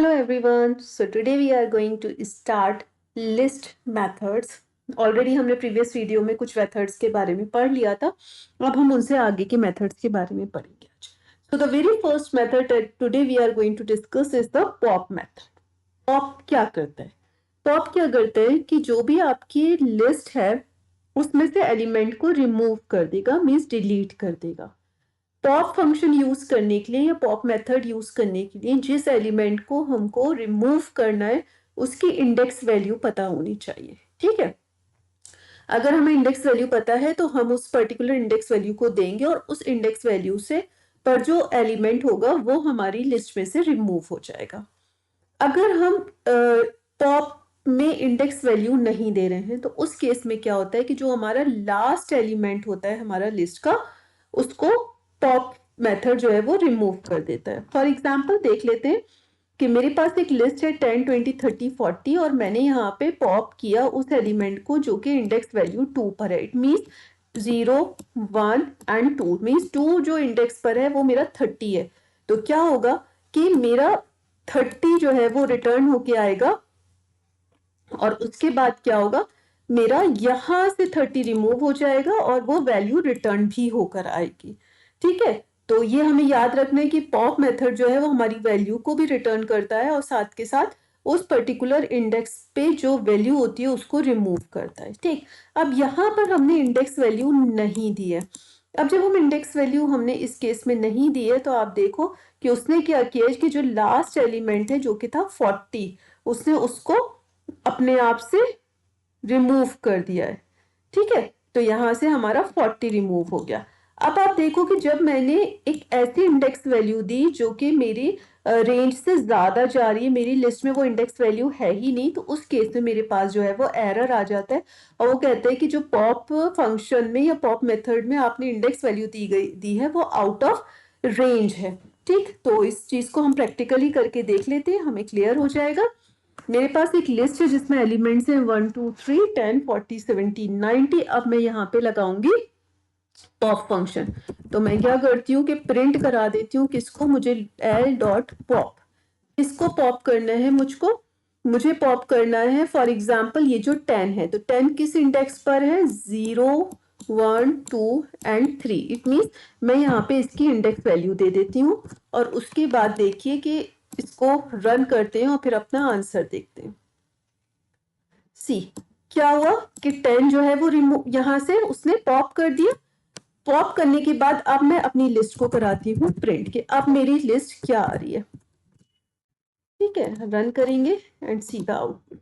Hello everyone. So today we are going to start list methods. Already हमने previous video में कुछ methods के बारे में पढ़ लिया था. अब हम उनसे आगे के मेथड्स के बारे में पढ़ेंगे आज. So the very first method that today we are going to discuss is the pop method. Pop क्या करता है? पॉप क्या करता है कि जो भी आपकी लिस्ट है उसमें से एलिमेंट को रिमूव कर देगा, मीन्स डिलीट कर देगा. पॉप फंक्शन यूज करने के लिए या पॉप मेथड यूज करने के लिए जिस एलिमेंट को हमको रिमूव करना है उसकी इंडेक्स वैल्यू पता होनी चाहिए. ठीक है, अगर हमें इंडेक्स वैल्यू पता है तो हम उस पर्टिकुलर इंडेक्स वैल्यू को देंगे और उस इंडेक्स वैल्यू से पर जो एलिमेंट होगा वो हमारी लिस्ट में से रिमूव हो जाएगा. अगर हम पॉप में इंडेक्स वैल्यू नहीं दे रहे हैं तो उस केस में क्या होता है कि जो हमारा लास्ट एलिमेंट होता है हमारा लिस्ट का उसको पॉप मेथड जो है वो रिमूव कर देता है. फॉर एग्जाम्पल देख लेते हैं कि मेरे पास एक लिस्ट है 10, 20, 30, 40 और मैंने यहाँ पे पॉप किया उस एलिमेंट को जो कि इंडेक्स वैल्यू 2 पर है. इट मीन्स 0, 1 एंड 2 मीन्स 2 जो इंडेक्स पर है वो मेरा 30 है. तो क्या होगा कि मेरा 30 जो है वो रिटर्न होके आएगा और उसके बाद क्या होगा, मेरा यहां से 30 रिमूव हो जाएगा और वो वैल्यू रिटर्न भी होकर आएगी. ठीक है, तो ये हमें याद रखना है कि पॉप मेथड जो है वो हमारी वैल्यू को भी रिटर्न करता है और साथ के साथ उस पर्टिकुलर इंडेक्स पे जो वैल्यू होती है उसको रिमूव करता है. ठीक, अब यहाँ पर हमने इंडेक्स वैल्यू नहीं दी है. अब जब हम इंडेक्स वैल्यू हमने इस केस में नहीं दी है तो आप देखो कि उसने क्या किया कि जो लास्ट एलिमेंट है जो कि था 40 उसने उसको अपने आप से रिमूव कर दिया है. ठीक है, तो यहां से हमारा 40 रिमूव हो गया. अब आप देखो कि जब मैंने एक ऐसी इंडेक्स वैल्यू दी जो कि मेरी रेंज से ज्यादा जा रही है, मेरी लिस्ट में वो इंडेक्स वैल्यू है ही नहीं, तो उस केस में मेरे पास जो है वो एरर आ जाता है और वो कहते हैं कि जो पॉप फंक्शन में या पॉप मेथड में आपने इंडेक्स वैल्यू दी है वो आउट ऑफ रेंज है. ठीक, तो इस चीज को हम प्रैक्टिकली करके देख लेते हैं, हमें क्लियर हो जाएगा. मेरे पास एक लिस्ट है जिसमें एलिमेंट्स हैं 1, 2, 3, 10, 40, 70, 90. अब मैं यहाँ पे लगाऊंगी पॉप फंक्शन. तो मैं क्या करती हूँ कि प्रिंट करा देती हूँ किसको, मुझे l.pop. इसको पॉप करना है मुझे पॉप करना है. फॉर एग्जाम्पल ये जो 10 है तो 10 किस इंडेक्स पर है, 0, 1, 2 एंड 3. इट मीन्स मैं यहाँ पे इसकी इंडेक्स वैल्यू दे देती हूँ और उसके बाद देखिए कि इसको रन करते हैं और फिर अपना आंसर देखते हैं. सी क्या हुआ कि 10 जो है वो रिमूव यहां से उसने पॉप कर दिया. पॉप करने के बाद अब मैं अपनी लिस्ट को कराती हूँ प्रिंट के. अब मेरी लिस्ट क्या आ रही है, ठीक है, रन करेंगे एंड सी द आउटपुट.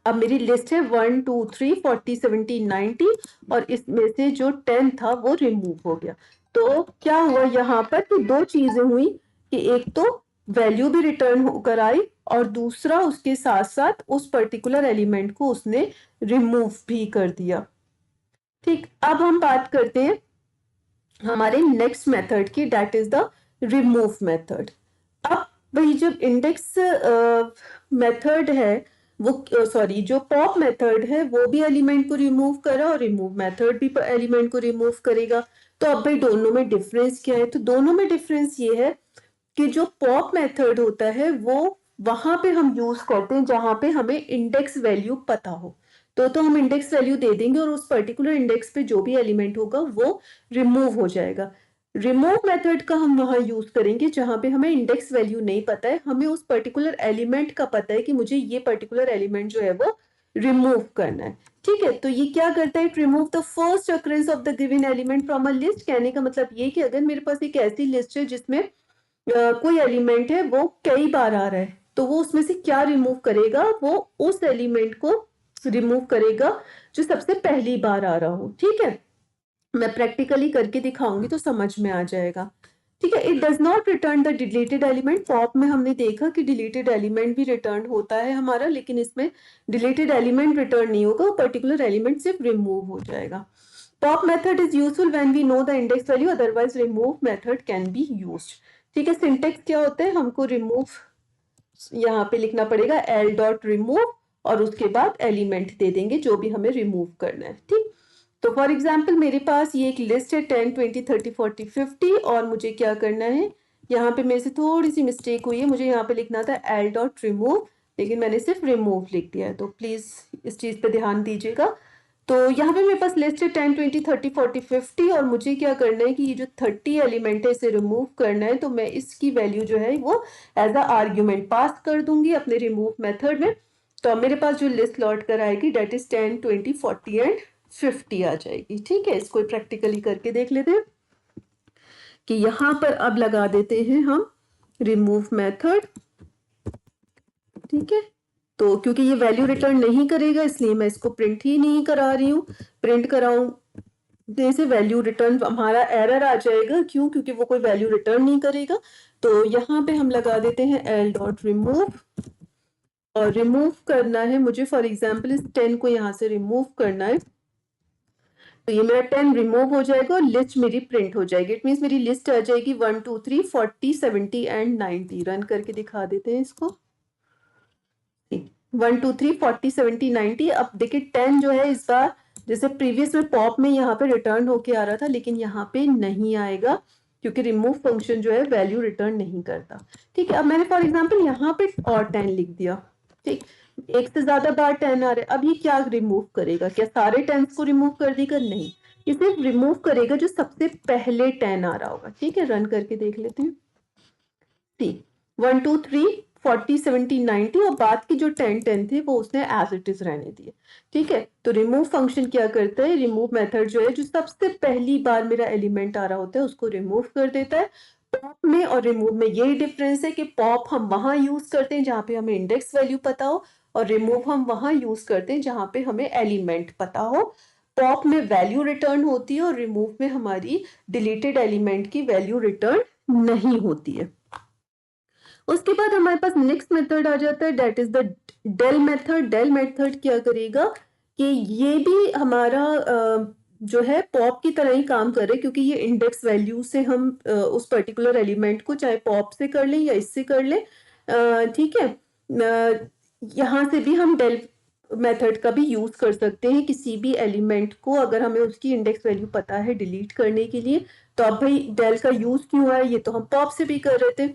अब मेरी लिस्ट है 1, 2, 3, 40, 70, 90 और इसमें से जो 10 था वो रिमूव हो गया. तो क्या हुआ यहाँ पर कि दो चीजें हुई कि एक तो वैल्यू भी रिटर्न होकर आई और दूसरा उसके साथ साथ उस पर्टिकुलर एलिमेंट को उसने रिमूव भी कर दिया. ठीक, अब हम बात करते हैं हमारे नेक्स्ट मेथड की, that is the remove method. अब वही जब इंडेक्स मेथड है वो सॉरी जो पॉप मेथड है वो भी एलिमेंट को रिमूव करा और रिमूव मेथड भी एलिमेंट को रिमूव करेगा. तो अब भाई दोनों में डिफरेंस क्या है, तो दोनों में डिफरेंस ये है कि जो पॉप मेथड होता है वो वहां पे हम यूज करते हैं जहां पे हमें इंडेक्स वैल्यू पता हो. तो हम इंडेक्स वैल्यू दे देंगे और उस पर्टिकुलर इंडेक्स पे जो भी एलिमेंट होगा वो रिमूव हो जाएगा. रिमूव मेथड का हम वहां यूज करेंगे जहां पे हमें इंडेक्स वैल्यू नहीं पता है, हमें उस पर्टिकुलर एलिमेंट का पता है कि मुझे ये पर्टिकुलर एलिमेंट जो है वो रिमूव करना है. ठीक है, तो ये क्या करता है, it remove the first occurrence of the given element from a list. कहने का मतलब ये कि अगर मेरे पास एक ऐसी लिस्ट है जिसमें कोई एलिमेंट है वो कई बार आ रहा है तो वो उसमें से क्या रिमूव करेगा, वो उस एलिमेंट को रिमूव करेगा जो सबसे पहली बार आ रहा हो. ठीक है, मैं प्रैक्टिकली करके दिखाऊंगी तो समझ में आ जाएगा. ठीक है, it does not return the deleted element. Pop में हमने देखा कि डिलीटेड एलिमेंट भी रिटर्न होता है हमारा, लेकिन इसमें डिलीटेड एलिमेंट रिटर्न नहीं होगा, पर्टिकुलर एलिमेंट सिर्फ रिमूव हो जाएगा. Pop method is useful when we know the index value, otherwise remove method can be used. ठीक है, सिंटेक्स क्या होता है, हमको रिमूव यहाँ पे लिखना पड़ेगा l.remove और उसके बाद एलिमेंट दे देंगे जो भी हमें रिमूव करना है. ठीक, तो फॉर एग्जाम्पल मेरे पास ये एक लिस्ट है 10, 20, 30, 40, 50 और मुझे क्या करना है, यहाँ पे मेरे से थोड़ी सी मिस्टेक हुई है, मुझे यहाँ पे लिखना था एल डॉट रिमूव, लेकिन मैंने सिर्फ रिमूव लिख दिया है, तो प्लीज इस चीज पे ध्यान दीजिएगा। तो यहाँ पे मेरे पास लिस्ट है 10, 20, 30, 40, 50 और मुझे क्या करना है कि ये जो 30 एलिमेंट है इसे रिमूव करना है, तो मैं इसकी वैल्यू जो है वो एज अ आर्ग्यूमेंट पास कर दूंगी अपने रिमूव मेथड में। तो अब मेरे पास जो लिस्ट लौट कर आएगी डेट इज 10, 20, 40 एंड 50 आ जाएगी। ठीक है, इसको प्रैक्टिकली करके देख लेते हैं कि यहाँ पर अब लगा देते हैं हम रिमूव मेथड। ठीक है, तो क्योंकि ये वैल्यू रिटर्न नहीं करेगा इसलिए मैं इसको प्रिंट ही नहीं करा रही हूँ। प्रिंट कराऊं जैसे वैल्यू रिटर्न हमारा एरर आ जाएगा, क्यों? क्योंकि वो कोई वैल्यू रिटर्न नहीं करेगा। तो यहाँ पे हम लगा देते हैं एल डॉट रिमूव, और रिमूव करना है मुझे, फॉर एग्जाम्पल इस 10 को यहाँ से रिमूव करना है, तो ये मेरा 10 रिमूव हो जाएगा और लिस्ट मेरी प्रिंट हो जाएगी। इट मीन्स मेरी लिस्ट आ जाएगी 1, 2, 3, 40, 70 एंड 90। रन करके दिखा देते हैं इसको। 1, 2, 3, 40, 70, 90। अब देखिए 10 जो है इस बार जैसे प्रीवियस में पॉप में यहाँ पे रिटर्न होके आ रहा था, लेकिन यहाँ पे नहीं आएगा क्योंकि रिमूव फंक्शन जो है वैल्यू रिटर्न नहीं करता। ठीक है, अब मैंने फॉर एग्जाम्पल यहाँ पे और 10 लिख दिया। ठीक, एक से ज्यादा बार 10 आ रहे, अब ये क्या रिमूव करेगा? क्या सारे 10 को रिमूव कर देगा? नहीं, ये सिर्फ रिमूव करेगा जो सबसे पहले 10 आ रहा होगा। ठीक है, रन करके देख लेते हैं। ठीक, 1, 2, 3, 40, 70, 90 और बाद की जो 10 थे वो उसने एज इट इज रहने दिए। ठीक है, तो रिमूव फंक्शन क्या करता है, रिमूव मेथड जो है जो सबसे पहली बार मेरा एलिमेंट आ रहा होता है उसको रिमूव कर देता है। पॉप में और रिमूव में यही डिफरेंस है कि पॉप हम वहां यूज करते हैं जहां पे हमें इंडेक्स वैल्यू पता हो, और रिमूव हम वहां यूज करते हैं जहां पे हमें एलिमेंट पता हो। पॉप में वैल्यू रिटर्न होती है और रिमूव में हमारी डिलीटेड एलिमेंट की वैल्यू रिटर्न नहीं होती है। उसके बाद हमारे पास नेक्स्ट मेथड आ जाता है that is the del method. Del method क्या करेगा कि ये भी हमारा जो है पॉप की तरह ही काम कर रहे, क्योंकि ये इंडेक्स वैल्यू से हम उस पर्टिकुलर एलिमेंट को चाहे पॉप से कर लें या इससे कर लें। ठीक है, यहाँ से भी हम डेल मेथड का भी यूज कर सकते हैं किसी भी एलिमेंट को, अगर हमें उसकी इंडेक्स वैल्यू पता है डिलीट करने के लिए। तो अब भाई डेल का यूज क्यों है, ये तो हम पॉप से भी कर रहे थे।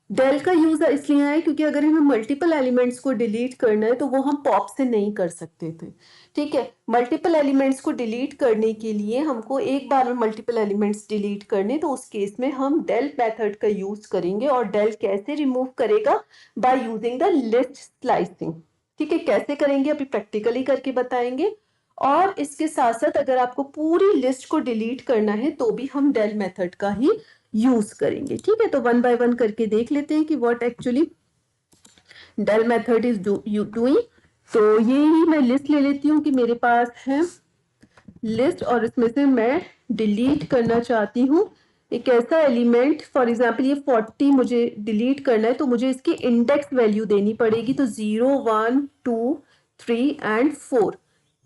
डेल का यूज इसलिए है क्योंकि अगर हमें मल्टीपल एलिमेंट्स को डिलीट करना है तो वो हम पॉप से नहीं कर सकते थे। ठीक है, मल्टीपल एलिमेंट्स को डिलीट करने के लिए हमको एक बार में मल्टीपल एलिमेंट्स डिलीट करने, तो उस केस में हम डेल मेथड का यूज करेंगे। और डेल कैसे रिमूव करेगा? By using the list slicing. ठीक है, कैसे करेंगे अभी प्रैक्टिकली करके बताएंगे। और इसके साथ साथ अगर आपको पूरी लिस्ट को डिलीट करना है तो भी हम डेल मेथड का ही यूज करेंगे। ठीक है, तो वन बाय वन करके देख लेते हैं कि what actually del method is doing. तो ये ही मैं लिस्ट ले लेती हूँ कि मेरे पास है लिस्ट और इसमें से मैं डिलीट करना चाहती हूँ एक ऐसा एलिमेंट, फॉर एग्जाम्पल ये 40 मुझे डिलीट करना है, तो मुझे इसकी इंडेक्स वैल्यू देनी पड़ेगी। तो 0, 1, 2, 3 एंड 4।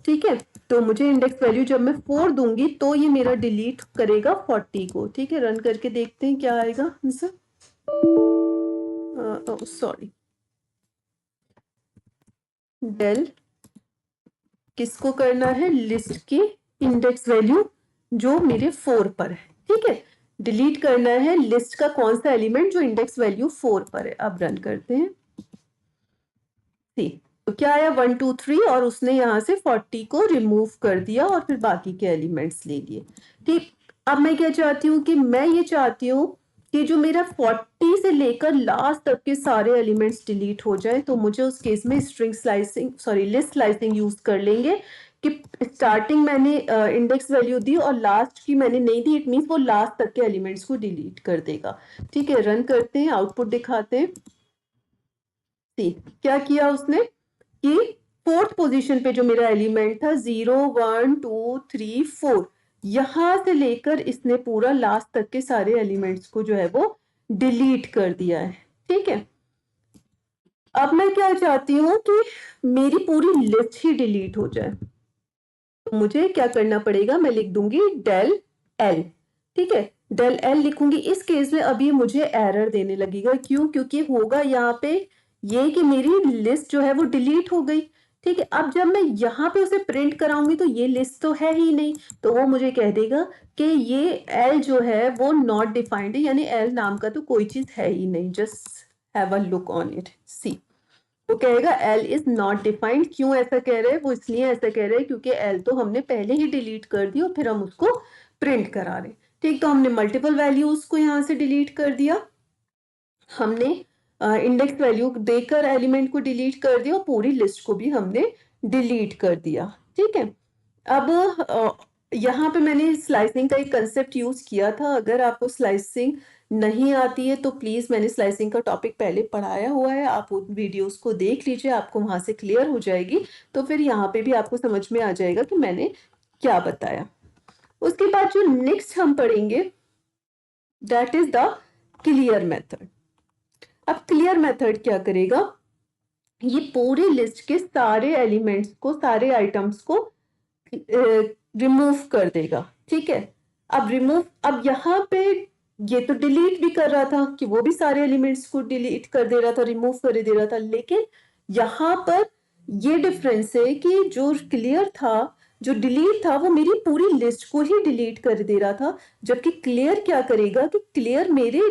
ठीक है, तो मुझे इंडेक्स वैल्यू जब मैं 4 दूंगी तो ये मेरा डिलीट करेगा 40 को। ठीक है, रन करके देखते हैं क्या आएगा आंसर। सॉरी, डेल किसको करना है? लिस्ट की इंडेक्स वैल्यू जो मेरे 4 पर है। ठीक है, डिलीट करना है लिस्ट का कौन सा एलिमेंट जो इंडेक्स वैल्यू 4 पर है। अब रन करते हैं। तो क्या आया? 1, 2, 3 और उसने यहाँ से 40 को रिमूव कर दिया और फिर बाकी के एलिमेंट्स ले लिए। ठीक, अब मैं क्या चाहती हूँ कि मैं ये चाहती हूँ कि जो मेरा 40 से लेकर लास्ट तक के सारे एलिमेंट्स डिलीट हो जाए, तो मुझे उस केस में string slicing list slicing use कर लेंगे कि स्टार्टिंग मैंने इंडेक्स वैल्यू दी और लास्ट की मैंने नहीं दी। इट मीन्स वो लास्ट तक के एलिमेंट्स को डिलीट कर देगा। ठीक है, रन करते हैं, आउटपुट दिखाते हैं। क्या किया उसने कि 4th पोजीशन पे जो मेरा एलिमेंट था 0, 1, 2, 3, 4, यहां से लेकर इसने पूरा लास्ट तक के सारे एलिमेंट्स को जो है वो डिलीट कर दिया है। ठीक है, अब मैं क्या चाहती हूँ कि मेरी पूरी लिस्ट ही डिलीट हो जाए, तो मुझे क्या करना पड़ेगा? मैं लिख दूंगी डेल एल। ठीक है, डेल एल लिखूंगी। इस केस में अभी मुझे एरर देने लगेगा। क्यों? क्योंकि होगा यहाँ पे ये कि मेरी लिस्ट जो है वो डिलीट हो गई। ठीक है, अब जब मैं यहाँ पे उसे प्रिंट कराऊंगी तो ये लिस्ट तो है ही नहीं, तो वो मुझे कह देगा कि ये एल जो है वो नॉट डिफाइंड है, यानी एल नाम का तो कोई चीज है ही नहीं। Just have a look on it, see. वो कहेगा एल इज नॉट डिफाइंड। क्यों ऐसा कह रहे हैं? वो इसलिए ऐसा कह रहे हैं क्योंकि एल तो हमने पहले ही डिलीट कर दी और फिर हम उसको प्रिंट करा रहे हैं। ठीक, तो हमने मल्टीपल वैल्यूज को यहाँ से डिलीट कर दिया, हमने इंडेक्स वैल्यू देकर एलिमेंट को डिलीट कर दिया और पूरी लिस्ट को भी हमने डिलीट कर दिया। ठीक है, अब यहाँ पे मैंने स्लाइसिंग का एक कंसेप्ट यूज किया था। अगर आपको स्लाइसिंग नहीं आती है तो प्लीज, मैंने स्लाइसिंग का टॉपिक पहले पढ़ाया हुआ है, आप उन वीडियोस को देख लीजिए, आपको वहां से क्लियर हो जाएगी। तो फिर यहाँ पे भी आपको समझ में आ जाएगा कि मैंने क्या बताया। उसके बाद जो नेक्स्ट हम पढ़ेंगे that is the clear method. अब क्लियर मेथड क्या करेगा? ये पूरी लिस्ट के सारे एलिमेंट्स को, सारे आइटम्स को रिमूव कर देगा। ठीक है, अब यहाँ पे ये तो डिलीट भी कर रहा था कि वो भी सारे एलिमेंट्स को डिलीट कर दे रहा था, रिमूव कर दे रहा था, लेकिन यहाँ पर ये डिफरेंस है कि जो क्लियर था, जो डिलीट था, वो मेरी पूरी लिस्ट को ही डिलीट कर दे रहा था, जबकि क्लियर क्या करेगा कि क्लियर मेरे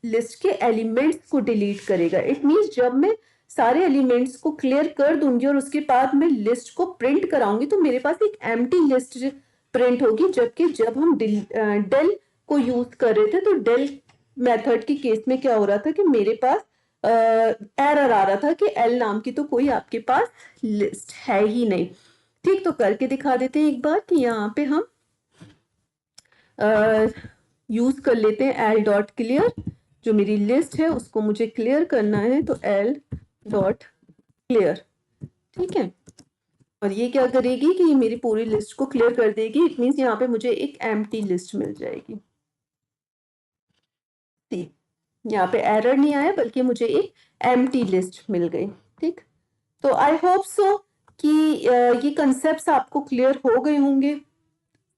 लिस्ट के एलिमेंट्स को डिलीट करेगा। इट मीन्स जब मैं सारे एलिमेंट्स को क्लियर कर दूंगी और उसके बाद मैं लिस्ट को प्रिंट कराऊंगी तो मेरे पास एक एम्प्टी लिस्ट प्रिंट होगी। जबकि जब हम डेल को यूज कर रहे थे तो डेल मेथड के केस में क्या हो रहा था कि मेरे पास एरर आ रहा था कि एल नाम की तो कोई आपके पास लिस्ट है ही नहीं। ठीक, तो करके दिखा देते हैं एक बार कि यहाँ पे हम यूज कर लेते हैं एल डॉट क्लियर। जो मेरी लिस्ट है उसको मुझे क्लियर करना है, तो एल डॉट क्लियर। ठीक है, और ये क्या करेगी कि ये मेरी पूरी लिस्ट को क्लियर कर देगी। इट मीन्स यहाँ पे मुझे एक एम्प्टी लिस्ट मिल जाएगी। ठीक, यहाँ पे एरर नहीं आया बल्कि मुझे एक एम्प्टी लिस्ट मिल गई। ठीक, तो आई होप सो कि ये कंसेप्ट्स आपको क्लियर हो गए होंगे।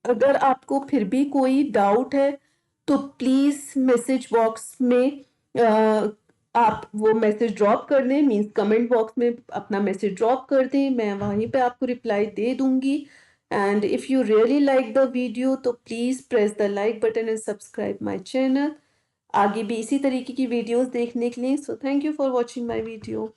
अगर आपको फिर भी कोई डाउट है तो प्लीज मैसेज बॉक्स में आप वो मैसेज ड्रॉप कर दें, मीन्स कमेंट बॉक्स में अपना मैसेज ड्रॉप कर दें, मैं वहीं पे आपको रिप्लाई दे दूंगी। And if you really like the video तो please press the like button and subscribe my channel. आगे भी इसी तरीके की वीडियोस देखने के लिए। So thank you for watching my video.